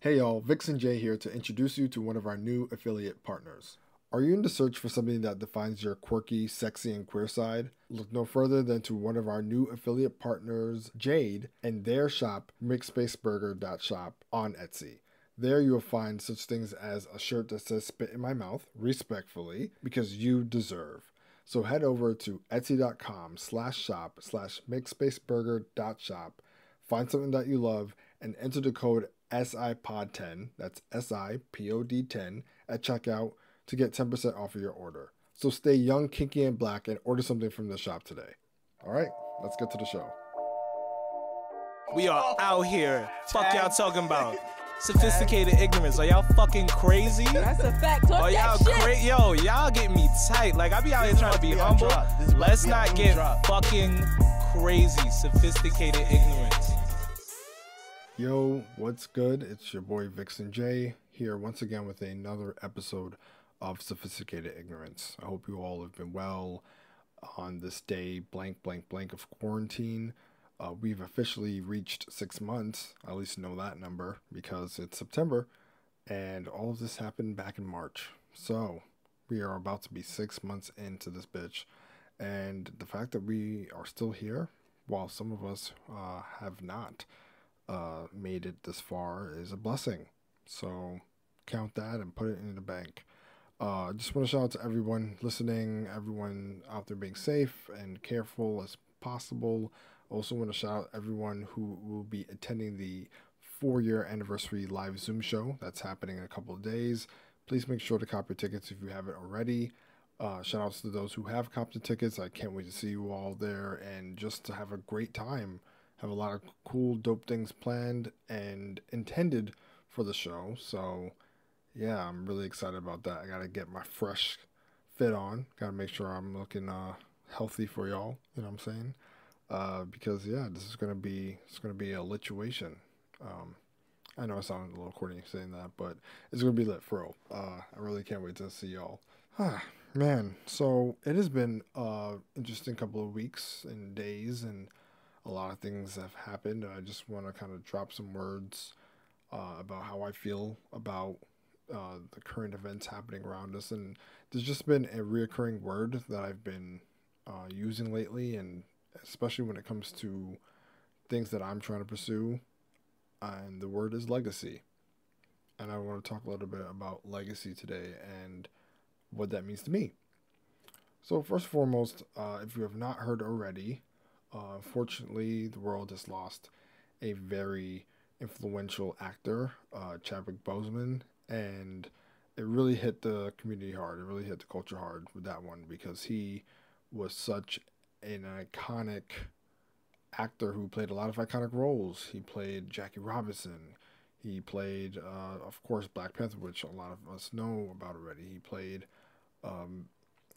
Hey y'all, Vixen J here to introduce you to one of our new affiliate partners. Are you in the search for something that defines your quirky, sexy, and queer side? Look no further than to one of our new affiliate partners, Jade, and their shop, MixSpaceBurger.shop on Etsy. There you'll find such things as a shirt that says "Spit in my mouth," respectfully, because you deserve. So head over to etsy.com/shop/MixSpaceBurger.shop, find something that you love, and enter the code SIPOD10, that's SIPOD10, at checkout to get 10% off of your order. So stay young, kinky, and black and order something from the shop today. All right, let's get to the show. We are out here. Fuck y'all talking about? Sophisticated ignorance. Are y'all fucking crazy? That's a fact. Talk y'all shit. Yo, y'all get me tight. Like, I be out here trying to be humble. Let's not get fucking crazy. Sophisticated ignorance. Yo, what's good? It's your boy Vixen J here once again with another episode of Sophisticated Ignorance. I hope you all have been well on this day blank of quarantine. We've officially reached 6 months. I at least know that number because it's September and all of this happened back in March. So we are about to be 6 months into this bitch, and the fact that we are still here while some of us have not made it this far is a blessing. So count that and put it in the bank. Just want to shout out to everyone listening, everyone out there being safe and careful as possible. Also want to shout out everyone who will be attending the 4-year anniversary live Zoom show that's happening in a couple of days. Please make sure to cop your tickets if you haven't already. Shout outs to those who have copped the tickets. I can't wait to see you all there and just to have a great time. Have a lot of cool, dope things planned and intended for the show. So, yeah, I'm really excited about that. I got to get my fresh fit on. Got to make sure I'm looking healthy for y'all. You know what I'm saying? Because, yeah, this is going to be a lituation. I know I sound a little corny saying that, but it's going to be lit for real. I really can't wait to see y'all. Man, so it has been an interesting couple of weeks and days, and a lot of things have happened. I just want to kind of drop some words about how I feel about the current events happening around us. And there's just been a reoccurring word that I've been using lately, and especially when it comes to things that I'm trying to pursue. And the word is legacy. And I want to talk a little bit about legacy today and what that means to me. So first and foremost, if you have not heard already, unfortunately, the world has lost a very influential actor, Chadwick Boseman, and it really hit the community hard. It really hit the culture hard with that one because he was such an iconic actor who played a lot of iconic roles. He played Jackie Robinson. He played, of course, Black Panther, which a lot of us know about already. He played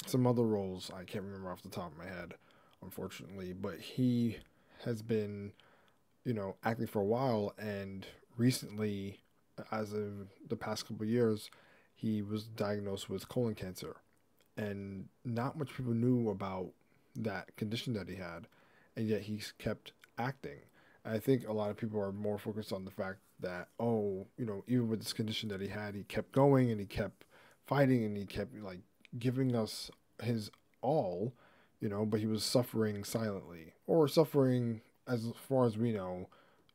some other roles I can't remember off the top of my head, unfortunately, but he has been, acting for a while, and recently, as of the past couple of years, he was diagnosed with colon cancer, and not much people knew about that condition that he had, and yet he kept acting. And I think a lot of people are more focused on the fact that, even with this condition that he had, he kept going and he kept fighting and he kept giving us his all, but he was suffering silently, or suffering as far as we know,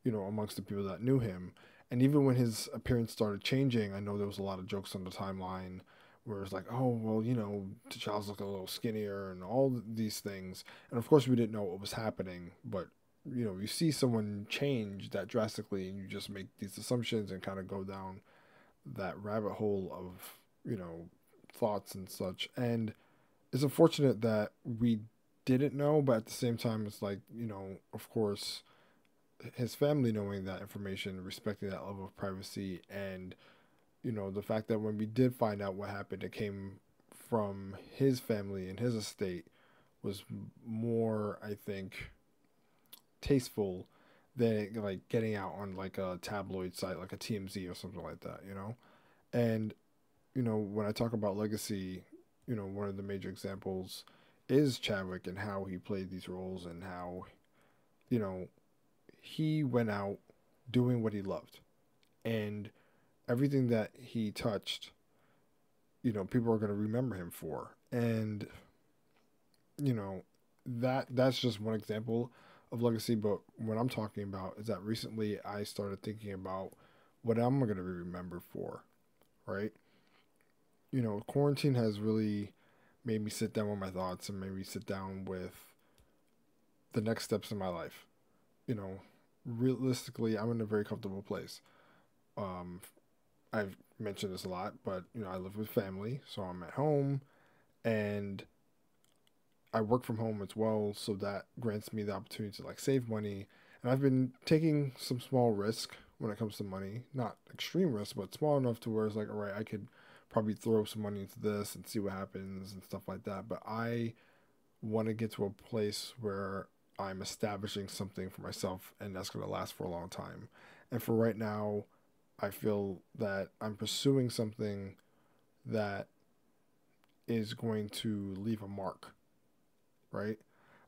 amongst the people that knew him. And even when his appearance started changing, I know there was a lot of jokes on the timeline where it's like, oh, well, T'Challa's looking a little skinnier and all these things. And of course we didn't know what was happening, but you see someone change that drastically and you just make these assumptions and kind of go down that rabbit hole of, thoughts and such. And it's unfortunate that we didn't know, but at the same time, it's like, of course, his family knowing that information, respecting that level of privacy, and, the fact that when we did find out what happened, it came from his family and his estate was more, I think, tasteful than getting out on a tabloid site like a TMZ or something like that, And, when I talk about legacy, one of the major examples is Chadwick and how he played these roles and how, he went out doing what he loved. And everything that he touched, people are going to remember him for. And, you know, that's just one example of legacy. But what I'm talking about is that recently I started thinking about what I'm going to be remembered for, right? Quarantine has really made me sit down with my thoughts and made me sit down with the next steps in my life. You know, Realistically, I'm in a very comfortable place. Um, I've mentioned this a lot, but I live with family, so I'm at home and I work from home as well, so that grants me the opportunity to like save money. And I've been taking some small risk when it comes to money, not extreme risk, but small enough to where it's like, all right, I could probably throw some money into this and see what happens and stuff like that. But I want to get to a place where I'm establishing something for myself and that's going to last for a long time. And for right now, I feel that I'm pursuing something that is going to leave a mark, right?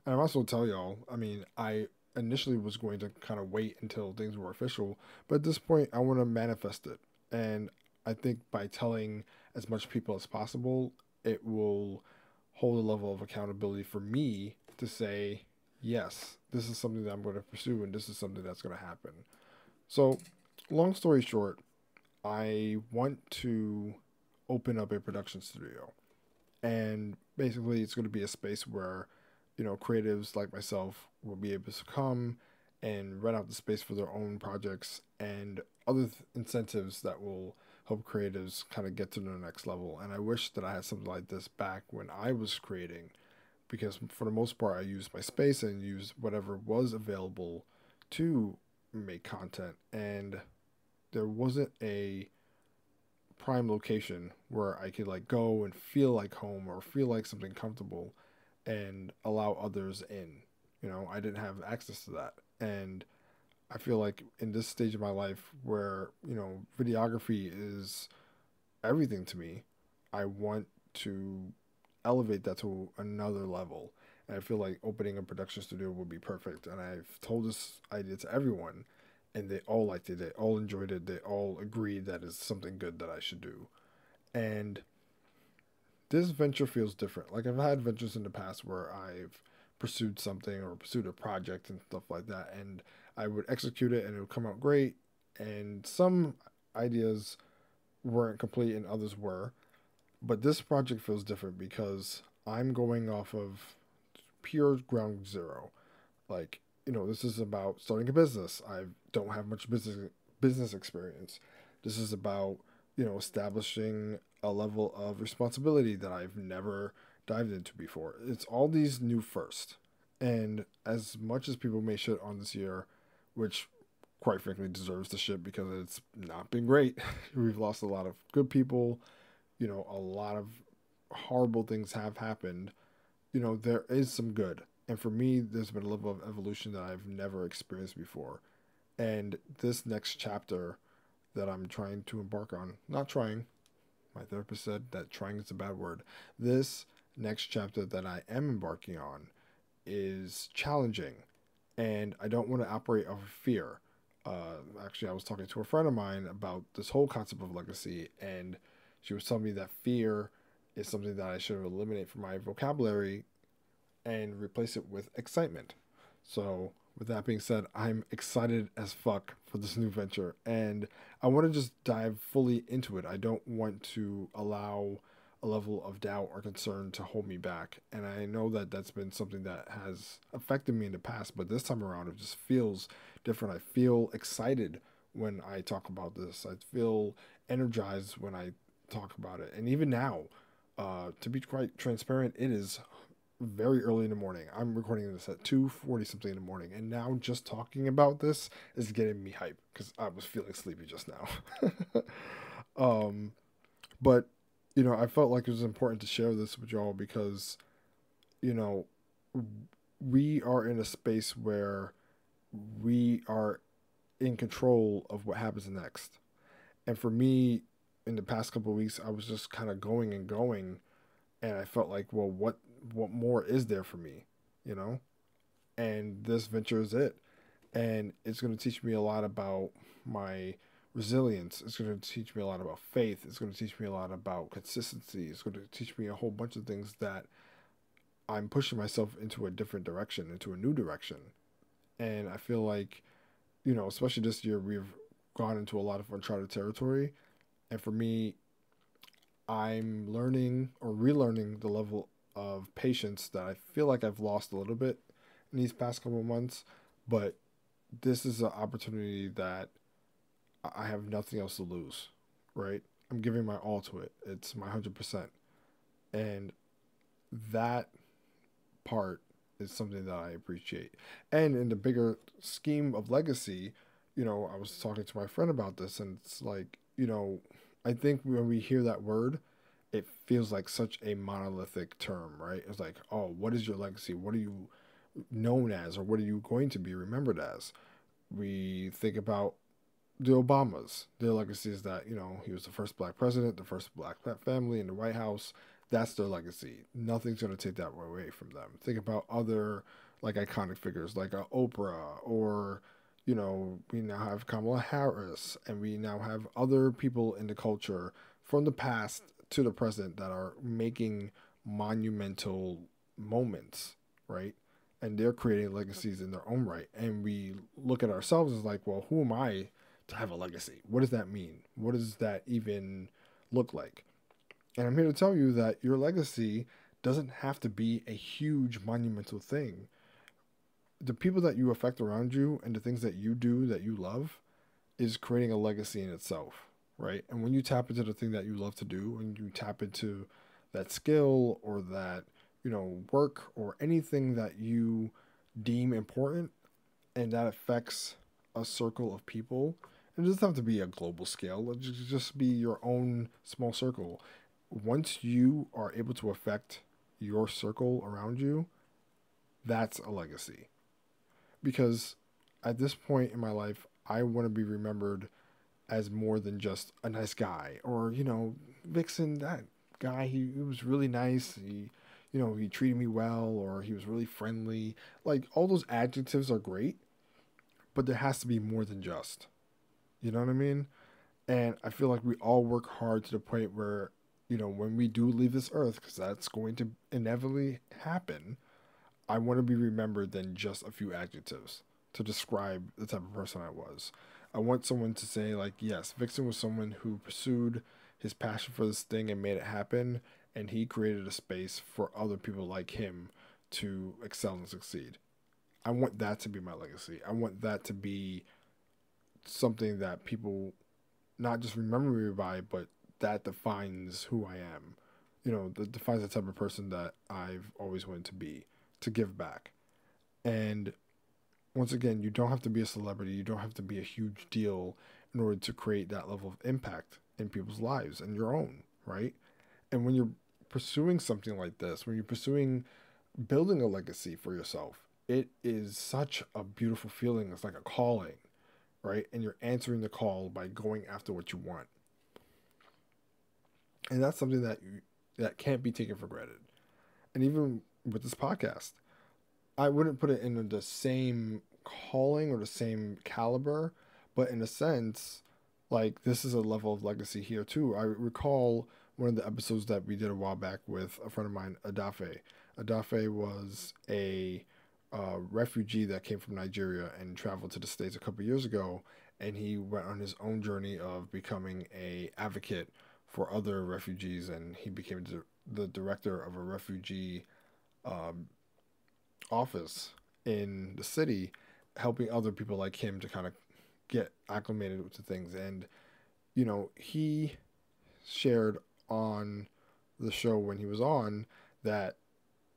And I'm also tell y'all, I mean, I initially was going to kind of wait until things were official, but at this point, I want to manifest it. And I think by telling as much people as possible, it will hold a level of accountability for me to say, yes, this is something that I'm going to pursue and this is something that's going to happen. So, long story short, I want to open up a production studio. And basically, it's going to be a space where, creatives like myself will be able to come and rent out the space for their own projects and other incentives that will help creatives kind of get to the next level. And I wish that I had something like this back when I was creating, because for the most part, I used my space and used whatever was available to make content. And there wasn't a prime location where I could like go and feel like home or feel like something comfortable and allow others in. I didn't have access to that. And I feel like in this stage of my life where, videography is everything to me, I want to elevate that to another level. And I feel like opening a production studio would be perfect. And I've told this idea to everyone, and they all liked it. They all enjoyed it. They all agreed that it's something good that I should do. And this venture feels different. Like I've had ventures in the past where I've pursued something or pursued a project and stuff like that, and I would execute it and it would come out great. And some ideas weren't complete and others were. But this project feels different because I'm going off of pure ground zero. Like, this is about starting a business. I don't have much business experience. This is about, establishing a level of responsibility that I've never dived into before. It's all these new first. And as much as people may shit on this year, which quite frankly deserves the shit because it's not been great. We've lost a lot of good people, a lot of horrible things have happened. There is some good. And for me, there's been a level of evolution that I've never experienced before. And this next chapter that I'm trying to embark on, not trying, my therapist said that trying is a bad word. This next chapter that I am embarking on is challenging. And I don't want to operate off of fear. Actually, I was talking to a friend of mine about this whole concept of legacy, and she was telling me that fear is something that I should eliminate from my vocabulary and replace it with excitement. So, with that being said, I'm excited as fuck for this new venture, and I want to just dive fully into it. I don't want to allow a level of doubt or concern to hold me back. And I know that that's been something that has affected me in the past, but this time around it just feels different. I feel excited when I talk about this. I feel energized when I talk about it. And even now, to be quite transparent, it is very early in the morning. I'm recording this at 2:40 something in the morning, and now just talking about this is getting me hype because I was feeling sleepy just now. But I felt like it was important to share this with y'all because you know we are in a space where we are in control of what happens next. And for me, in the past couple of weeks, I was just kind of going and going, and I felt like, well, what more is there for me, you know? And this venture is it, and it's going to teach me a lot about my resilience. It's going to teach me a lot about faith. It's going to teach me a lot about consistency. It's going to teach me a whole bunch of things that I'm pushing myself into a different direction, into a new direction. And I feel like, especially this year, we've gone into a lot of uncharted territory. And for me, I'm learning or relearning the level of patience that I feel like I've lost a little bit in these past couple of months. But this is an opportunity that I have nothing else to lose, right? I'm giving my all to it. It's my 100%. And that part is something that I appreciate. And in the bigger scheme of legacy, I was talking to my friend about this, and it's like, I think when we hear that word, it feels like such a monolithic term, right? It's like, oh, what is your legacy? What are you known as, or what are you going to be remembered as? We think about the Obamas. Their legacy is that, he was the first black president, the first black family in the White House. That's their legacy. Nothing's going to take that away from them. Think about other, like, iconic figures like Oprah, or, we now have Kamala Harris, and we now have other people in the culture from the past to the present that are making monumental moments, right? And they're creating legacies in their own right. And we look at ourselves as like, well, who am I to have a legacy? What does that mean? What does that even look like? And I'm here to tell you that your legacy doesn't have to be a huge monumental thing. The people that you affect around you and the things that you do that you love is creating a legacy in itself, right? And when you tap into the thing that you love to do, when you tap into that skill or that, work or anything that you deem important, and that affects a circle of people, and it doesn't have to be a global scale, it just be your own small circle. Once you are able to affect your circle around you, that's a legacy. Because at this point in my life, I want to be remembered as more than just a nice guy, or, Vixen, that guy, he was really nice. He treated me well, or he was really friendly. Like, all those adjectives are great, but there has to be more than just. You know what I mean? And I feel like we all work hard to the point where, when we do leave this earth, because that's going to inevitably happen, I want to be remembered than just a few adjectives to describe the type of person I was. I want someone to say, like, yes, Vixen was someone who pursued his passion for this thing and made it happen, and he created a space for other people like him to excel and succeed. I want that to be my legacy. I want that to be something that people not just remember me by, but that defines who I am. That defines the type of person that I've always wanted to be, to give back. And once again, you don't have to be a celebrity. You don't have to be a huge deal in order to create that level of impact in people's lives and your own, right? And when you're pursuing something like this, when you're pursuing building a legacy for yourself, it is such a beautiful feeling. It's like a calling, right? And you're answering the call by going after what you want. And that's something that can't be taken for granted. And even with this podcast, I wouldn't put it in the same calling or the same caliber, but in a sense, like, this is a level of legacy here too. I recall one of the episodes that we did a while back with a friend of mine, Adafe. Adafe was a refugee that came from Nigeria and traveled to the States a couple of years ago, and he went on his own journey of becoming a advocate for other refugees, and he became the director of a refugee office in the city, helping other people like him to kind of get acclimated to things. And he shared on the show when he was on that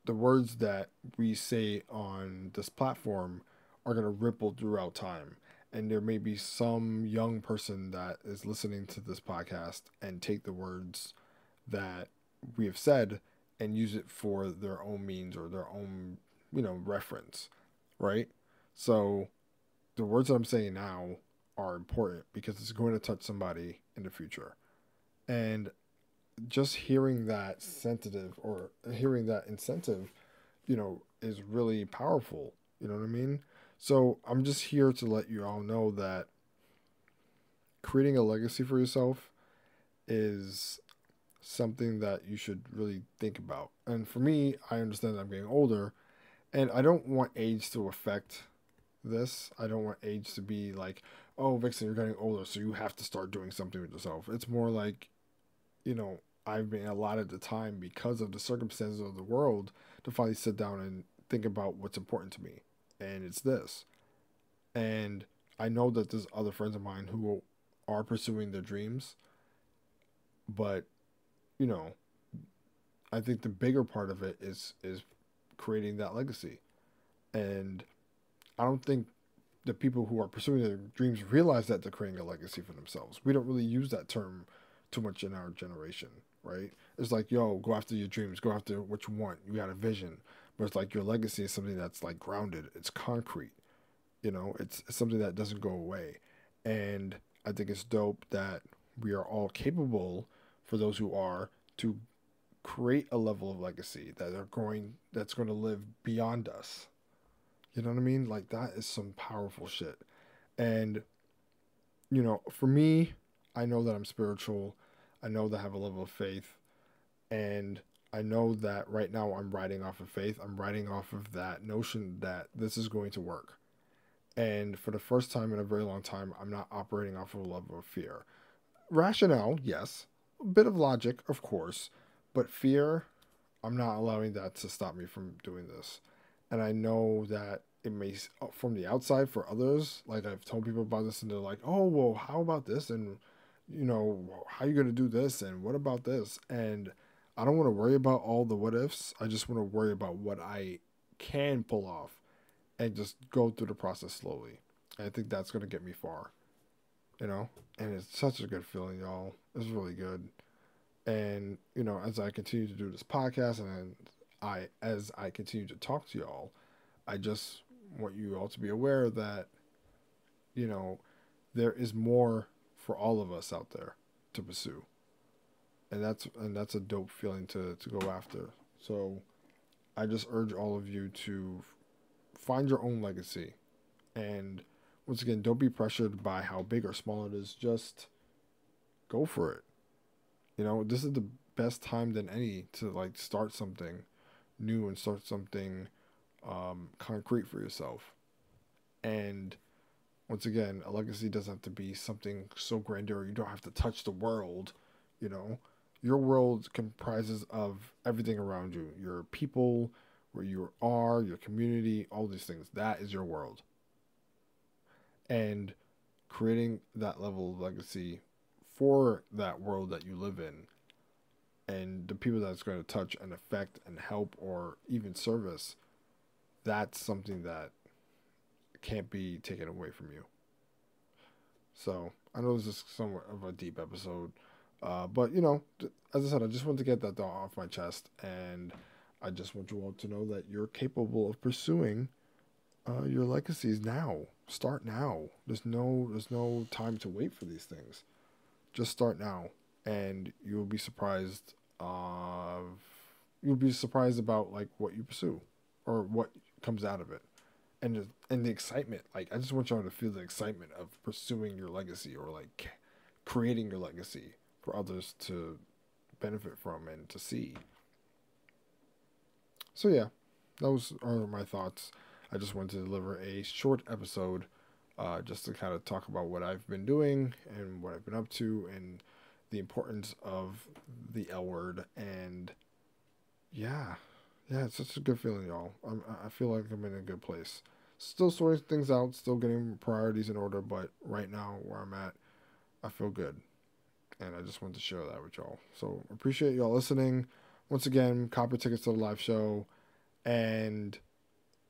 the words that we say on this platform are going to ripple throughout time. And there may be some young person that is listening to this podcast and take the words that we have said and use it for their own means or their own, reference, right? So the words that I'm saying now are important because it's going to touch somebody in the future. And just hearing that sensitive or hearing that incentive, is really powerful. You know what I mean? So I'm just here to let you all know that creating a legacy for yourself is something that you should really think about. And for me, I understand that I'm getting older, and I don't want age to affect this. I don't want age to be like, oh, Vixen, you're getting older, so you have to start doing something with yourself. It's more like, I've been allotted the time because of the circumstances of the world to finally sit down and think about what's important to me. And it's this. And I know that there's other friends of mine who are pursuing their dreams, but, you know, I think the bigger part of it is creating that legacy. And I don't think the people who are pursuing their dreams realize that they're creating a legacy for themselves. We don't really use that term too much in our generation, right? It's like, yo, go after your dreams, go after what you want. You got a vision. But it's like your legacy is something that's like grounded, it's concrete, it's something that doesn't go away. And I think it's dope that we are all capable, for those who are, to create a level of legacy that's going to live beyond us. You know what I mean? Like, that is some powerful shit. And for me, I know that I'm spiritual. I know that I have a level of faith, and I know that right now I'm riding off of faith. I'm riding off of that notion that this is going to work. And for the first time in a very long time, I'm not operating off of a level of fear. Rationale, yes. A bit of logic, of course. But fear, I'm not allowing that to stop me from doing this. And I know that it may, from the outside, for others, like, I've told people about this and they're like, oh, well, how about this? And, how are you going to do this? And what about this? And I don't want to worry about all the what ifs. I just want to worry about what I can pull off and just go through the process slowly. And I think that's going to get me far, And it's such a good feeling, y'all. It's really good. And, as I continue to do this podcast and as I continue to talk to y'all, I just want you all to be aware that, there is more for all of us out there to pursue. And that's a dope feeling to go after. So I just urge all of you to find your own legacy. And once again, don't be pressured by how big or small it is. Just go for it. This is the best time than any to like start something new and start something concrete for yourself. And once again, a legacy doesn't have to be something so grandeur. You don't have to touch the world. Your world comprises of everything around you, your people, where you are, your community, all these things. That is your world. And creating that level of legacy for that world that you live in and the people that it's going to touch and affect and help or even service, that's something that can't be taken away from you. So I know this is somewhat of a deep episode, but as I said, I just want to get that thought off my chest, and I just want you all to know that you're capable of pursuing your legacies now. Start now. There's no time to wait for these things. Just start now, and you'll be surprised. You'll be surprised about like what you pursue, or what comes out of it, and the excitement. Like, I just want y'all to feel the excitement of pursuing your legacy, or like creating your legacy for others to benefit from and to see. So yeah, those are my thoughts. I just wanted to deliver a short episode, just to kind of talk about what I've been doing and what I've been up to and the importance of the L word. And yeah, it's such a good feeling, y'all. I feel like I'm in a good place. Still sorting things out, still getting priorities in order, but right now where I'm at, I feel good. And I just wanted to share that with y'all. So appreciate y'all listening. Once again, copy tickets to the live show. And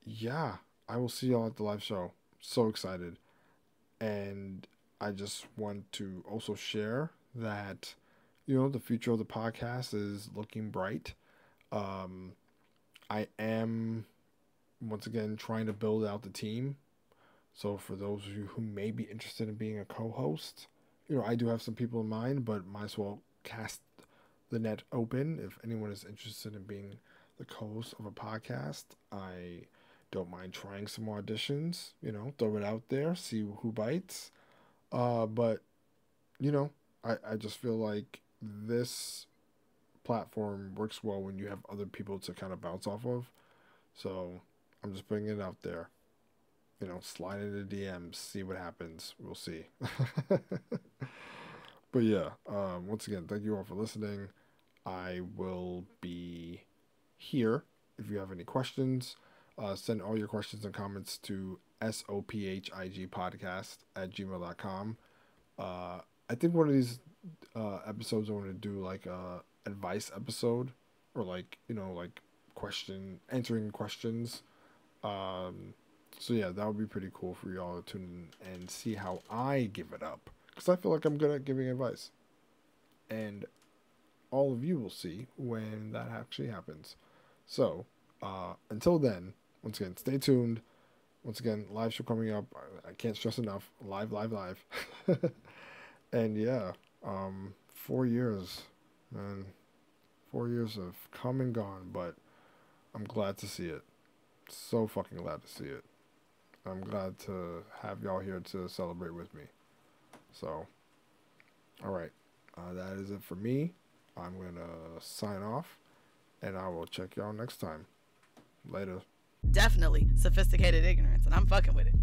yeah, I will see y'all at the live show. So excited. And I just want to also share that, the future of the podcast is looking bright. I am, once again, trying to build out the team. So for those of you who may be interested in being a co-host, I do have some people in mind, but might as well cast the net open. If anyone is interested in being the co-host of a podcast, I don't mind trying some auditions, throw it out there, see who bites. But you know, I just feel like this platform works well when you have other people to kind of bounce off of. So I'm just putting it out there. You know, slide into DMs, see what happens. We'll see. But yeah, once again, thank you all for listening. I will be here if you have any questions. Send all your questions and comments to sophigpodcast@gmail.com. I think one of these episodes I want to do like a advice episode, or like, you know, like answering questions. So yeah, that would be pretty cool for y'all to tune in and see how I give it up, because I feel like I'm good at giving advice, and all of you will see when that actually happens. So until then, once again, stay tuned. Once again, live show coming up. I can't stress enough. Live, live, live. And yeah, 4 years, man. 4 years have come and gone, but I'm glad to see it. So fucking glad to see it. I'm glad to have y'all here to celebrate with me. So, alright. That is it for me. I'm going to sign off, and I will check y'all next time. Later. Definitely sophisticated ignorance, and I'm fucking with it.